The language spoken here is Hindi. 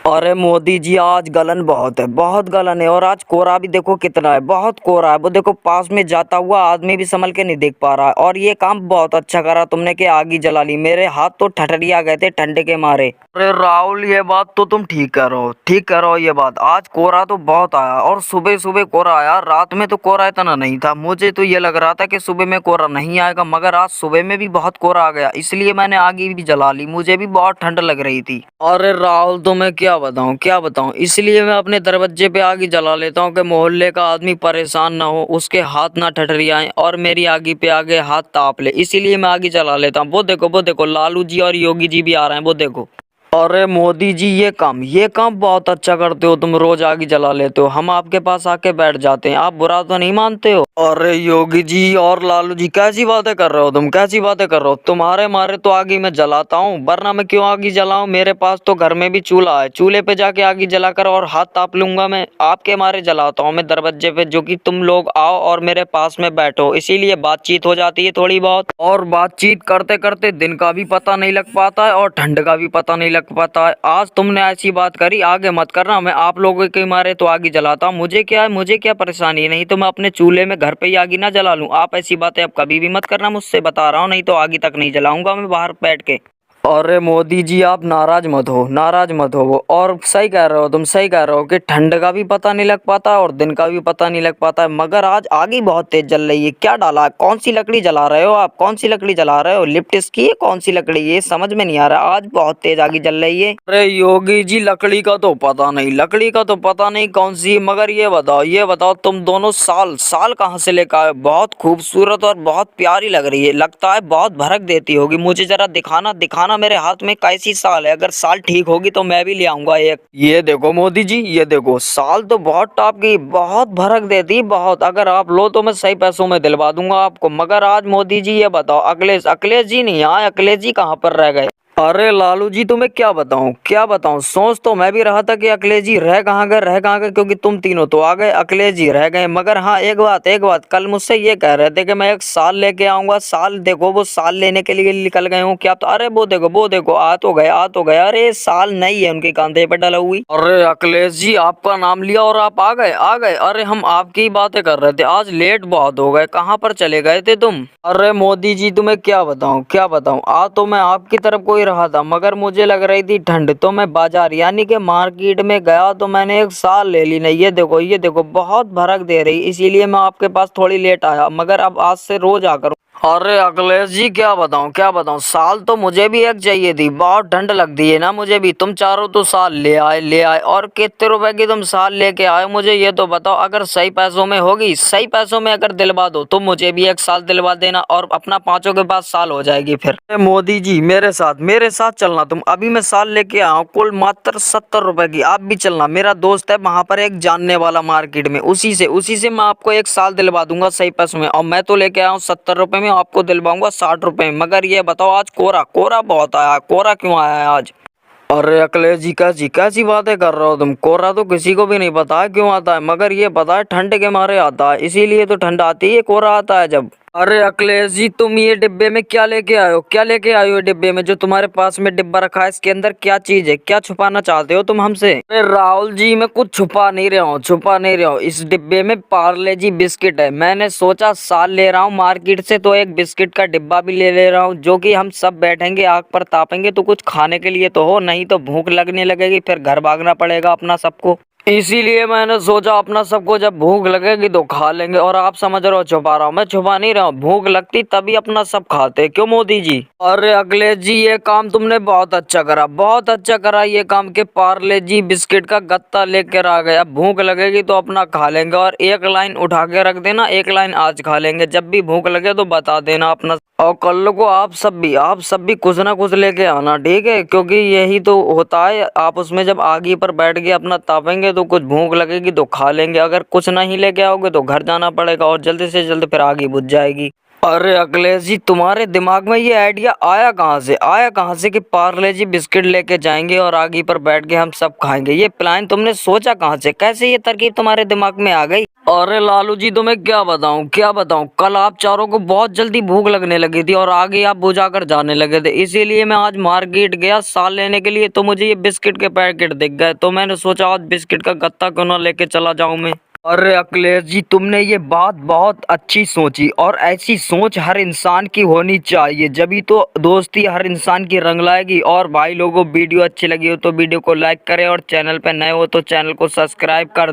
अरे मोदी जी, आज गलन बहुत है, बहुत गलन है। और आज कोहरा भी देखो कितना है, बहुत कोहरा है। वो देखो पास में जाता हुआ आदमी भी संभल के नहीं देख पा रहा है। और ये काम बहुत अच्छा करा तुमने कि आग ही जला ली। मेरे हाथ तो ठठरिया गए थे ठंडे के मारे। अरे राहुल, ये बात तो तुम ठीक कह रहे हो, ठीक कह रहे हो। ये बात, आज कोहरा तो बहुत आया और सुबह सुबह कोहरा आया। रात में तो कोहरा इतना नहीं था। मुझे तो ये लग रहा था कि सुबह में कोहरा नहीं आएगा, मगर आज सुबह में भी बहुत कोहरा आ गया। इसलिए मैंने आग भी जला ली, मुझे भी बहुत ठंड लग रही थी। अरे राहुल, तुम्हें क्या बताऊं, इसलिए मैं अपने दरवाजे पे आग ही जला लेता हूँ कि मोहल्ले का आदमी परेशान ना हो, उसके हाथ ना ठठरियाएं और मेरी आगी पे आगे हाथ ताप ले। इसीलिए मैं आग ही जला लेता हूँ। वो देखो लालू जी और योगी जी भी आ रहे हैं, वो देखो। अरे मोदी जी, ये काम बहुत अच्छा करते हो तुम। रोज आग ही जला लेते हो, हम आपके पास आके बैठ जाते हैं, आप बुरा तो नहीं मानते हो। अरे योगी जी और लालू जी, कैसी बातें कर रहे हो तुम, कैसी बातें कर रहे हो। तुम्हारे मारे तो आग ही मैं जलाता हूँ, वरना मैं क्यों आग ही जलाऊं। मेरे पास तो घर में भी चूल्हा है, चूल्हे पे जाके आग ही जलाकर और हाथ ताप लूंगा। मैं आपके मारे जलाता हूँ मैं दरवाजे पे, जो कि तुम लोग आओ और मेरे पास में बैठो, इसीलिए बातचीत हो जाती है थोड़ी बहुत। और बातचीत करते करते दिन का भी पता नहीं लग पाता है और ठंड का भी पता नहीं लग पाता है। आज तुमने ऐसी बात करी, आगे मत करना। मैं आप लोगों के मारे तो आग ही जलाता हूँ। मुझे क्या है, मुझे क्या परेशानी है। नहीं तो मैं अपने चूल्हे में घर पे ही आग ही ना जला लूं। आप ऐसी बातें अब कभी भी मत करना मुझसे, बता रहा हूँ। नहीं तो आग तक नहीं जलाऊंगा मैं बाहर बैठ के। अरे मोदी जी, आप नाराज मत हो, नाराज मत हो। वो और सही कह रहे हो तुम, सही कह रहे हो कि ठंड का भी पता नहीं लग पाता और दिन का भी पता नहीं लग पाता है। मगर आज आग ही बहुत तेज जल रही है। क्या डाला है, कौन सी लकड़ी जला रहे हो आप, कौन सी लकड़ी जला रहे हो। लिप्टिस की है, कौन सी लकड़ी, ये समझ में नहीं आ रहा। आज बहुत तेज आग जल रही है। अरे योगी जी, लकड़ी का तो पता नहीं, लकड़ी का तो पता नहीं कौन सी। मगर ये बताओ तुम दोनों साल साल कहाँ से लेकर आए। बहुत खूबसूरत और बहुत प्यारी लग रही है, लगता है बहुत भड़क देती होगी। मुझे जरा दिखाना दिखाना मेरे हाथ में कैसी साल है। अगर साल ठीक होगी तो मैं भी ले आऊंगा एक। ये देखो मोदी जी, ये देखो साल तो बहुत टॉप की, बहुत भड़क देती, बहुत। अगर आप लो तो मैं सही पैसों में दिलवा दूंगा आपको। मगर आज मोदी जी ये बताओ, अखिलेश अखिलेश जी नहीं आए, अखिलेश जी कहाँ पर रह गए। अरे लालू जी, तुम्हें क्या बताऊं, क्या बताऊं। सोच तो मैं भी रहा था कि अखिलेश जी रह कहाँ गए, रह कहाँ गए, क्योंकि तुम तीनों तो आ गए, अखिलेश जी रह गए। मगर हाँ, एक बात, कल मुझसे ये कह रहे थे कि मैं एक साल लेके आऊंगा। साल देखो, वो साल लेने के लिए निकल गए हूँ क्या। तो अरे वो देखो आ तो गए, आ तो गए। अरे साल नहीं है उनके कांधे पे डला हुई। अरे अखिलेश जी, आपका नाम लिया और आप आ गए, आ गए। अरे हम आपकी ही बातें कर रहे थे। आज लेट बहुत हो गए, कहाँ पर चले गए थे तुम। अरे मोदी जी, तुम्हें क्या बताऊं, क्या बताऊं। आ तो मैं आपकी तरफ को ही रहा था, मगर मुझे लग रही थी ठंड, तो मैं बाजार यानी कि मार्केट में गया तो मैंने एक साल ले ली। नहीं, ये देखो बहुत भड़क दे रही, इसीलिए मैं आपके पास थोड़ी लेट आया। मगर अब आज से रोज आकर। अरे अखिलेश जी, क्या बताऊं, क्या बताऊं। साल तो मुझे भी एक चाहिए थी, बहुत ठंड लगती है ना मुझे भी। तुम चारों तो साल ले आए, ले आए। और कितने रुपए की तुम साल लेके आए, मुझे ये तो बताओ। अगर सही पैसों में होगी, सही पैसों में अगर दिलवा दो तो मुझे भी एक साल दिलवा देना, और अपना पांचों के पास साल हो जाएगी फिर। अरे मोदी जी, मेरे साथ चलना तुम। अभी मैं साल लेके आया हूँ, कुल मात्र 70 रुपए की। आप भी चलना, मेरा दोस्त है वहां पर एक जानने वाला मार्केट में, उसी से मैं आपको एक साल दिलवा दूंगा सही पैसों में। और मैं तो लेके आया हूँ 70 रुपए में, आपको दिलवाऊंगा 60 रुपए में। मगर ये बताओ, आज कोहरा कोहरा बहुत आया, कोहरा क्यों आया है आज। अरे अखिलेश जी, कैसी कैसी बातें कर रहे हो तुम। कोहरा तो किसी को भी नहीं पता है क्यों आता है, मगर ये पता है ठंड के मारे आता है। इसीलिए तो ठंड आती है, कोहरा आता है जब। अरे अखिलेश जी, तुम ये डिब्बे में क्या लेके आए हो, क्या लेके आए हो डिब्बे में। जो तुम्हारे पास में डिब्बा रखा है, इसके अंदर क्या चीज है, क्या छुपाना चाहते हो तुम हमसे। अरे राहुल जी, मैं कुछ छुपा नहीं रहा हूँ, छुपा नहीं रहा हूँ। इस डिब्बे में पार्ले जी बिस्किट है। मैंने सोचा साल ले रहा हूँ मार्केट से, तो एक बिस्किट का डिब्बा भी ले रहा हूँ, जो कि हम सब बैठेंगे आग पर तापेंगे तो कुछ खाने के लिए तो हो, नहीं तो भूख लगने लगेगी, फिर घर भागना पड़ेगा अपना सबको। इसीलिए मैंने सोचा अपना सबको जब भूख लगेगी तो खा लेंगे। और आप समझ रहे हो छुपा रहा हूँ, मैं छुपा नहीं रहा हूँ। भूख लगती तभी अपना सब खाते, क्यों मोदी जी। अरे अखिलेश जी, ये काम तुमने बहुत अच्छा करा, बहुत अच्छा करा ये काम के पार्ले जी बिस्किट का गत्ता लेकर आ गया। भूख लगेगी तो अपना खा लेंगे, और एक लाइन उठा के रख देना, एक लाइन आज खा लेंगे। जब भी भूख लगे तो बता देना अपना। और कल को आप सब भी कुछ ना कुछ लेके आना, ठीक है। क्योंकि यही तो होता है, आप उसमें जब आगे पर बैठ के अपना तापेंगे तो कुछ भूख लगेगी तो खा लेंगे। अगर कुछ नहीं लेके आओगे तो घर जाना पड़ेगा, और जल्दी से जल्दी फिर आगे बुझ जाएगी। अरे अखिलेश जी, तुम्हारे दिमाग में ये आइडिया आया कहाँ से कि पार्ले जी बिस्किट लेके जाएंगे और आगे पर बैठ के हम सब खाएंगे। ये प्लान तुमने सोचा कहाँ से, कैसे ये तरकीब तुम्हारे दिमाग में आ गई? अरे लालू जी, तुम्हें क्या बताऊं, कल आप चारों को बहुत जल्दी भूख लगने लगी थी और आगे आप बुझाकर जाने लगे थे। इसीलिए मैं आज मार्केट गया साल लेने के लिए, तो मुझे ये बिस्किट के पैकेट दिख गए, तो मैंने सोचा आज बिस्किट का गत्ता क्यों ना लेके चला जाऊं मैं। अरे अखिलेश जी, तुमने ये बात बहुत अच्छी सोची और ऐसी सोच हर इंसान की होनी चाहिए, जभी तो दोस्ती हर इंसान की रंग लाएगी। और भाई लोगों, वीडियो अच्छी लगी हो तो वीडियो को लाइक करें और चैनल पे नए हो तो चैनल को सब्सक्राइब कर दें।